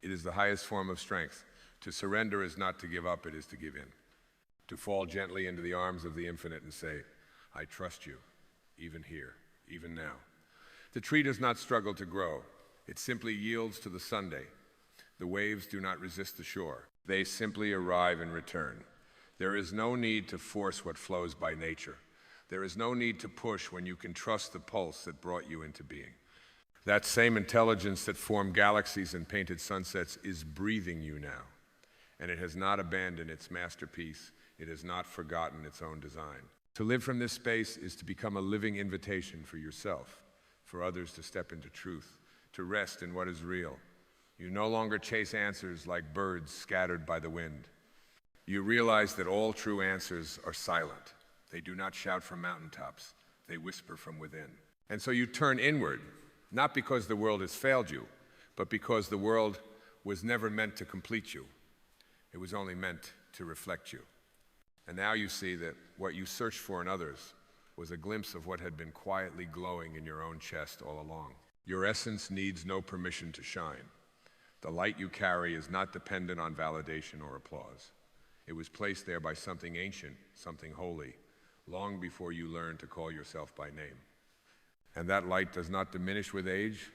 It is the highest form of strength. To surrender is not to give up, it is to give in. To fall gently into the arms of the infinite and say, I trust you, even here, even now. The tree does not struggle to grow. It simply yields to the Sunday. The waves do not resist the shore. They simply arrive and return. There is no need to force what flows by nature. There is no need to push when you can trust the pulse that brought you into being. That same intelligence that formed galaxies and painted sunsets is breathing you now, and it has not abandoned its masterpiece. It has not forgotten its own design. To live from this space is to become a living invitation for yourself, for others to step into truth, to rest in what is real. You no longer chase answers like birds scattered by the wind. You realize that all true answers are silent. They do not shout from mountaintops. They whisper from within. And so you turn inward, not because the world has failed you, but because the world was never meant to complete you. It was only meant to reflect you. And now you see that what you searched for in others was a glimpse of what had been quietly glowing in your own chest all along. Your essence needs no permission to shine. The light you carry is not dependent on validation or applause. It was placed there by something ancient, something holy, long before you learned to call yourself by name. And that light does not diminish with age.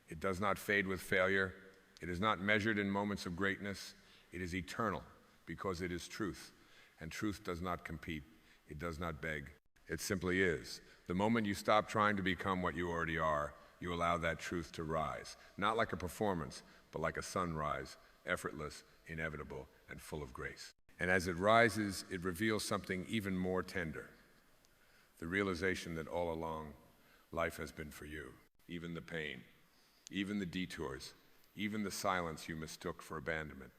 It does not fade with failure. It is not measured in moments of greatness. It is eternal because it is truth. And truth does not compete. It does not beg. It simply is. The moment you stop trying to become what you already are, you allow that truth to rise, not like a performance, but like a sunrise, effortless, inevitable, and full of grace. And as it rises, it reveals something even more tender, the realization that all along, life has been for you, even the pain, even the detours, even the silence you mistook for abandonment.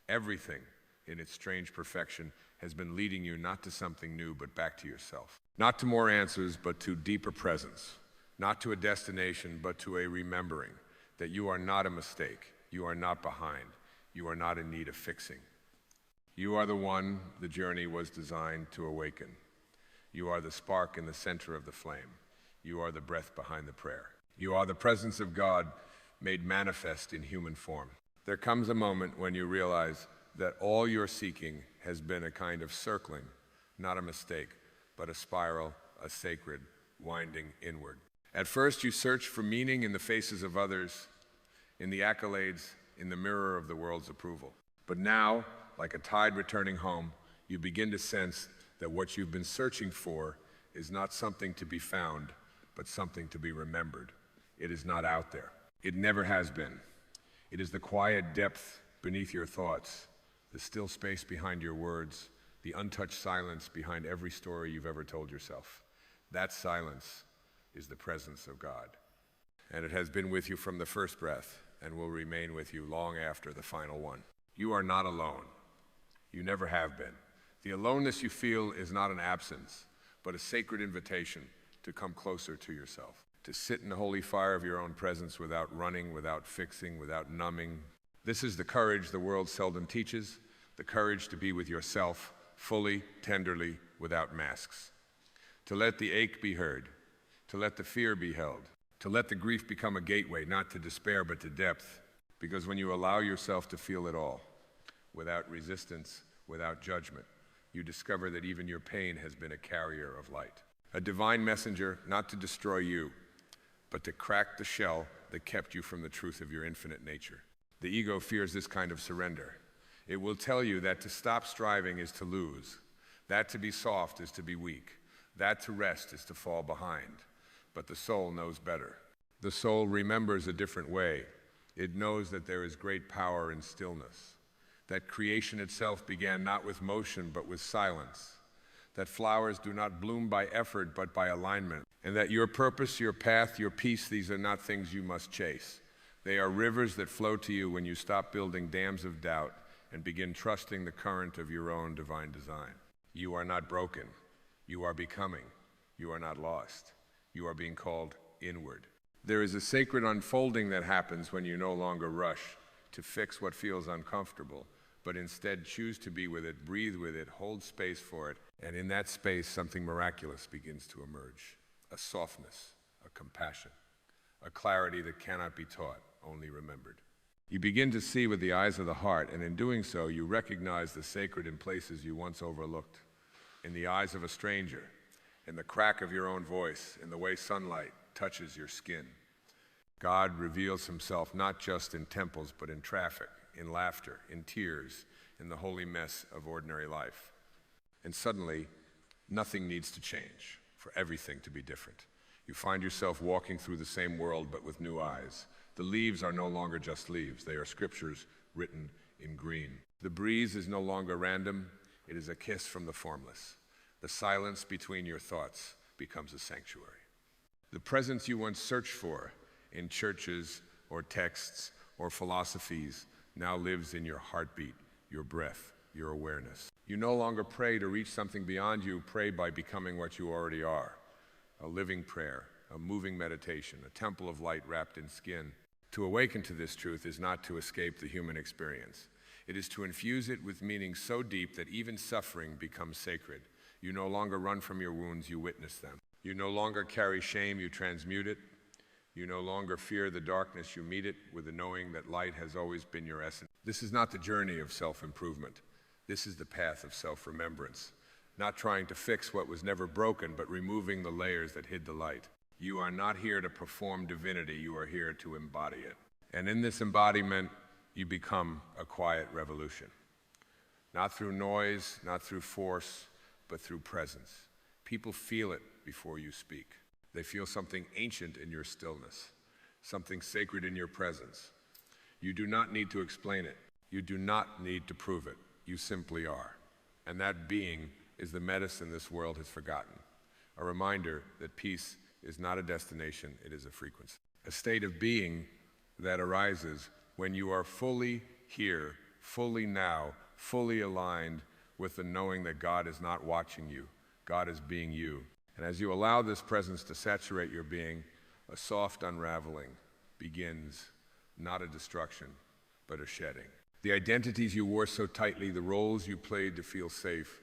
Everything in its strange perfection has been leading you not to something new, but back to yourself. Not to more answers, but to deeper presence. Not to a destination, but to a remembering that you are not a mistake. You are not behind. You are not in need of fixing. You are the one the journey was designed to awaken. You are the spark in the center of the flame. You are the breath behind the prayer. You are the presence of God made manifest in human form. There comes a moment when you realize that all you're seeking has been a kind of circling, not a mistake, but a spiral, a sacred, winding inward. At first, you searched for meaning in the faces of others, in the accolades, in the mirror of the world's approval. But now, like a tide returning home, you begin to sense that what you've been searching for is not something to be found, but something to be remembered. It is not out there. It never has been. It is the quiet depth beneath your thoughts, the still space behind your words, the untouched silence behind every story you've ever told yourself. That silence is the presence of God. And it has been with you from the first breath and will remain with you long after the final one. You are not alone. You never have been. The aloneness you feel is not an absence, but a sacred invitation to come closer to yourself, to sit in the holy fire of your own presence without running, without fixing, without numbing. This is the courage the world seldom teaches, the courage to be with yourself fully, tenderly, without masks. To let the ache be heard, to let the fear be held, to let the grief become a gateway, not to despair, but to depth. Because when you allow yourself to feel it all, without resistance, without judgment, you discover that even your pain has been a carrier of light. A divine messenger, not to destroy you, but to crack the shell that kept you from the truth of your infinite nature. The ego fears this kind of surrender. It will tell you that to stop striving is to lose, that to be soft is to be weak, that to rest is to fall behind. But the soul knows better. The soul remembers a different way. It knows that there is great power in stillness, that creation itself began not with motion but with silence, that flowers do not bloom by effort but by alignment, and that your purpose, your path, your peace, these are not things you must chase. They are rivers that flow to you when you stop building dams of doubt and begin trusting the current of your own divine design. You are not broken. You are becoming. You are not lost. You are being called inward. There is a sacred unfolding that happens when you no longer rush to fix what feels uncomfortable, but instead choose to be with it, breathe with it, hold space for it, and in that space something miraculous begins to emerge. A softness, a compassion, a clarity that cannot be taught, only remembered. You begin to see with the eyes of the heart, and in doing so, you recognize the sacred in places you once overlooked. In the eyes of a stranger, in the crack of your own voice, in the way sunlight touches your skin. God reveals himself not just in temples, but in traffic, in laughter, in tears, in the holy mess of ordinary life. And suddenly, nothing needs to change. for everything to be different. You find yourself walking through the same world but with new eyes. The leaves are no longer just leaves. They are scriptures written in green. The breeze is no longer random. It is a kiss from the formless. The silence between your thoughts becomes a sanctuary. The presence you once searched for in churches or texts or philosophies now lives in your heartbeat, your breath, your awareness. You no longer pray to reach something beyond you. Pray by becoming what you already are. A living prayer, a moving meditation, a temple of light wrapped in skin. To awaken to this truth is not to escape the human experience. It is to infuse it with meaning so deep that even suffering becomes sacred. You no longer run from your wounds, you witness them. You no longer carry shame, you transmute it. You no longer fear the darkness, you meet it with the knowing that light has always been your essence. This is not the journey of self-improvement. This is the path of self-remembrance. Not trying to fix what was never broken, but removing the layers that hid the light. You are not here to perform divinity, you are here to embody it. And in this embodiment, you become a quiet revolution. Not through noise, not through force, but through presence. People feel it before you speak. They feel something ancient in your stillness, something sacred in your presence. You do not need to explain it. You do not need to prove it. You simply are. And that being is the medicine this world has forgotten. A reminder that peace is not a destination, it is a frequency. A state of being that arises when you are fully here, fully now, fully aligned with the knowing that God is not watching you. God is being you. And as you allow this presence to saturate your being, a soft unraveling begins, not a destruction, but a shedding. The identities you wore so tightly, the roles you played to feel safe,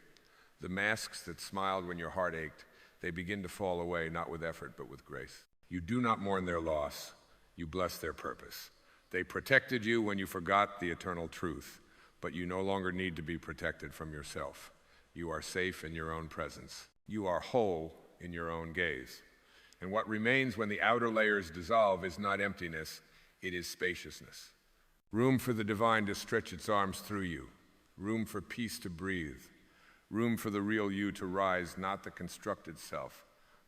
the masks that smiled when your heart ached, they begin to fall away, not with effort, but with grace. You do not mourn their loss, you bless their purpose. They protected you when you forgot the eternal truth, but you no longer need to be protected from yourself. You are safe in your own presence. You are whole in your own gaze. And what remains when the outer layers dissolve is not emptiness, it is spaciousness. Room for the divine to stretch its arms through you. Room for peace to breathe. Room for the real you to rise, not the constructed self,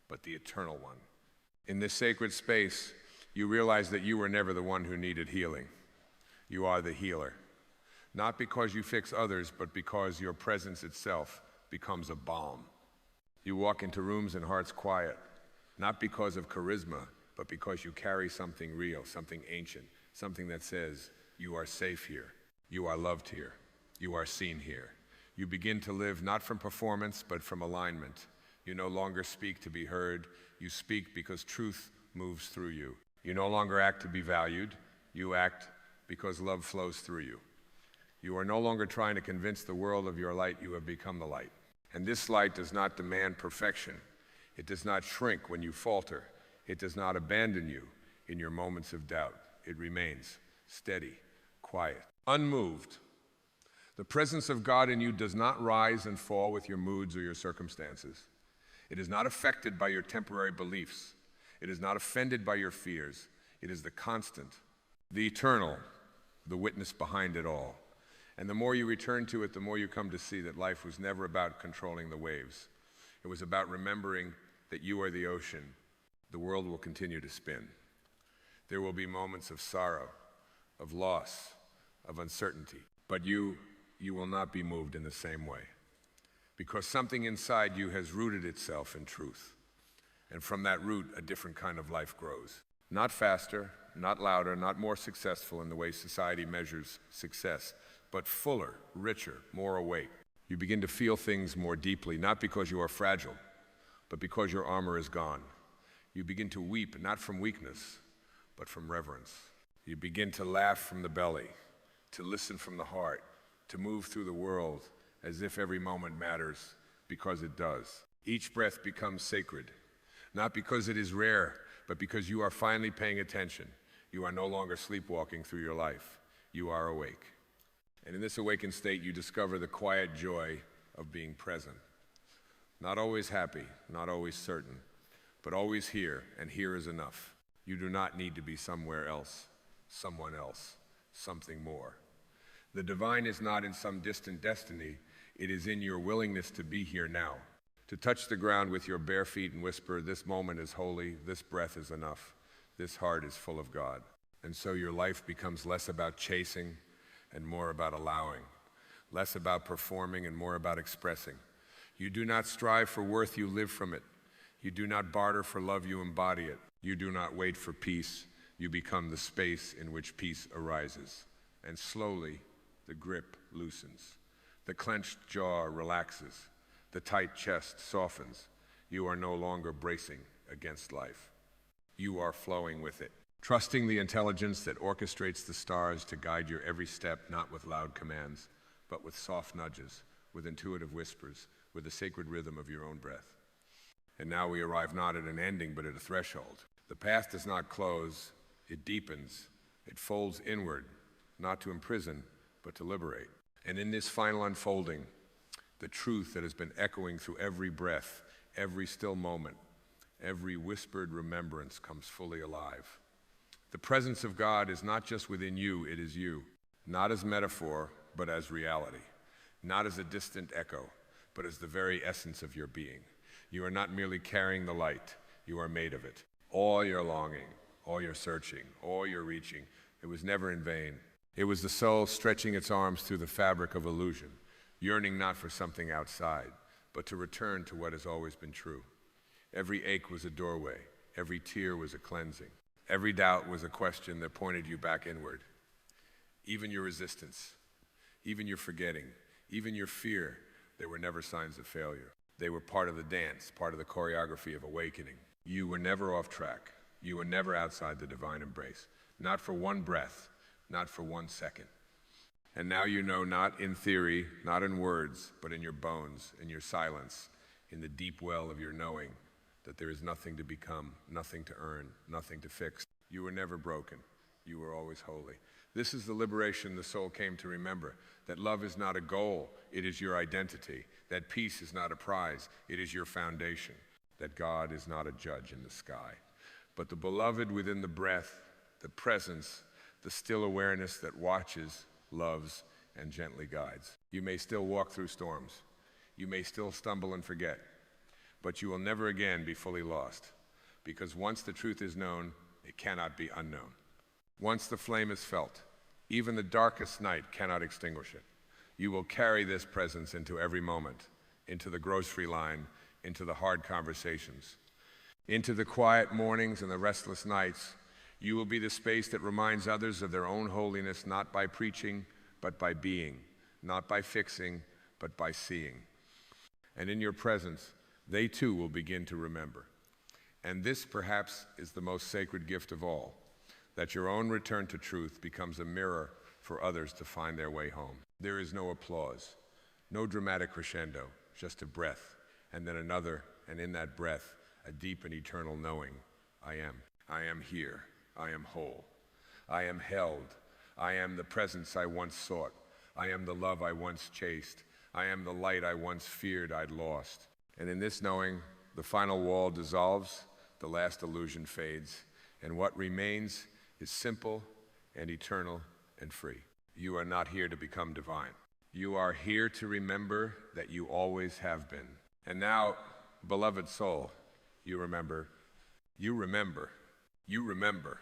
but the eternal one. In this sacred space, you realize that you were never the one who needed healing. You are the healer. Not because you fix others, but because your presence itself becomes a balm. You walk into rooms and hearts quiet, not because of charisma, but because you carry something real, something ancient, something that says, you are safe here, you are loved here, you are seen here. You begin to live not from performance, but from alignment. You no longer speak to be heard, you speak because truth moves through you. You no longer act to be valued, you act because love flows through you. You are no longer trying to convince the world of your light, you have become the light. And this light does not demand perfection. It does not shrink when you falter. It does not abandon you in your moments of doubt. It remains steady, quiet, unmoved. The presence of God in you does not rise and fall with your moods or your circumstances. It is not affected by your temporary beliefs. It is not offended by your fears. It is the constant, the eternal, the witness behind it all. And the more you return to it, the more you come to see that life was never about controlling the waves. It was about remembering that you are the ocean. The world will continue to spin. There will be moments of sorrow, of loss, of uncertainty, but you will not be moved in the same way, because something inside you has rooted itself in truth. And from that root, a different kind of life grows. Not faster, not louder, not more successful in the way society measures success, but fuller, richer, more awake. You begin to feel things more deeply, not because you are fragile, but because your armor is gone. You begin to weep, not from weakness, but from reverence. You begin to laugh from the belly, to listen from the heart, to move through the world as if every moment matters, because it does. Each breath becomes sacred, not because it is rare, but because you are finally paying attention. You are no longer sleepwalking through your life. You are awake. And in this awakened state, you discover the quiet joy of being present. Not always happy, not always certain, but always here, and here is enough. You do not need to be somewhere else, someone else, something more. The divine is not in some distant destiny, it is in your willingness to be here now. To touch the ground with your bare feet and whisper, this moment is holy, this breath is enough, this heart is full of God. And so your life becomes less about chasing and more about allowing, less about performing and more about expressing. You do not strive for worth, you live from it. You do not barter for love, you embody it. You do not wait for peace, you become the space in which peace arises. And slowly, the grip loosens. The clenched jaw relaxes. The tight chest softens. You are no longer bracing against life. You are flowing with it, trusting the intelligence that orchestrates the stars to guide your every step, not with loud commands, but with soft nudges, with intuitive whispers, with the sacred rhythm of your own breath. And now we arrive not at an ending, but at a threshold. The path does not close, it deepens, it folds inward, not to imprison, but to liberate. And in this final unfolding, the truth that has been echoing through every breath, every still moment, every whispered remembrance comes fully alive. The presence of God is not just within you, it is you, not as metaphor, but as reality, not as a distant echo, but as the very essence of your being. You are not merely carrying the light, you are made of it. All your longing, all your searching, all your reaching, it was never in vain. It was the soul stretching its arms through the fabric of illusion, yearning not for something outside, but to return to what has always been true. Every ache was a doorway, every tear was a cleansing, every doubt was a question that pointed you back inward. Even your resistance, even your forgetting, even your fear, they were never signs of failure. They were part of the dance, part of the choreography of awakening. You were never off track. You were never outside the divine embrace. Not for one breath, not for 1 second. And now you know, not in theory, not in words, but in your bones, in your silence, in the deep well of your knowing, that there is nothing to become, nothing to earn, nothing to fix. You were never broken. You were always holy. This is the liberation the soul came to remember, that love is not a goal, it is your identity, that peace is not a prize, it is your foundation, that God is not a judge in the sky, but the beloved within the breath, the presence, the still awareness that watches, loves, and gently guides. You may still walk through storms. You may still stumble and forget, but you will never again be fully lost, because once the truth is known, it cannot be unknown. Once the flame is felt, even the darkest night cannot extinguish it. You will carry this presence into every moment, into the grocery line, into the hard conversations, into the quiet mornings and the restless nights. You will be the space that reminds others of their own holiness, not by preaching, but by being, not by fixing, but by seeing. And in your presence, they too will begin to remember. And this perhaps is the most sacred gift of all, that your own return to truth becomes a mirror for others to find their way home. There is no applause, no dramatic crescendo, just a breath, and then another, and in that breath, a deep and eternal knowing. I am here. I am whole. I am held. I am the presence I once sought. I am the love I once chased. I am the light I once feared I'd lost. And in this knowing, the final wall dissolves, the last illusion fades, and what remains is simple and eternal and free. You are not here to become divine. You are here to remember that you always have been. And now, beloved soul, you remember, you remember, you remember.